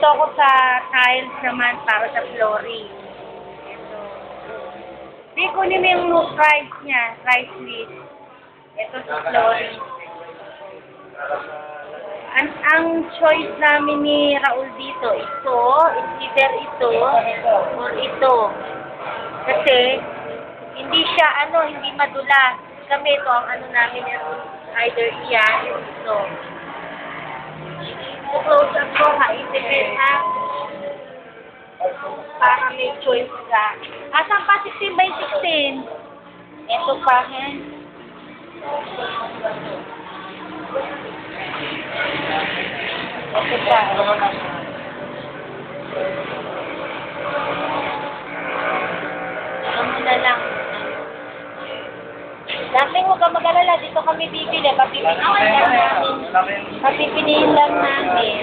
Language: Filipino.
Dito ako sa tiles naman para sa flooring. Ito. Di kunin mo yung price niya, price list. Ito sa flooring. Ang choice namin ni Raul dito, ito, either ito, or ito. Kasi, hindi siya, hindi madulas. Kami ito, ang namin, either iyan, ito. Close up ko, ha-isipin, ha? Para may choice ka. Asan pa 16 by 16? Ito pa, he? Ito pa. Ano na lang. Dating huwag ka mag-alala, dito kami bibili. Papipiliin lang namin.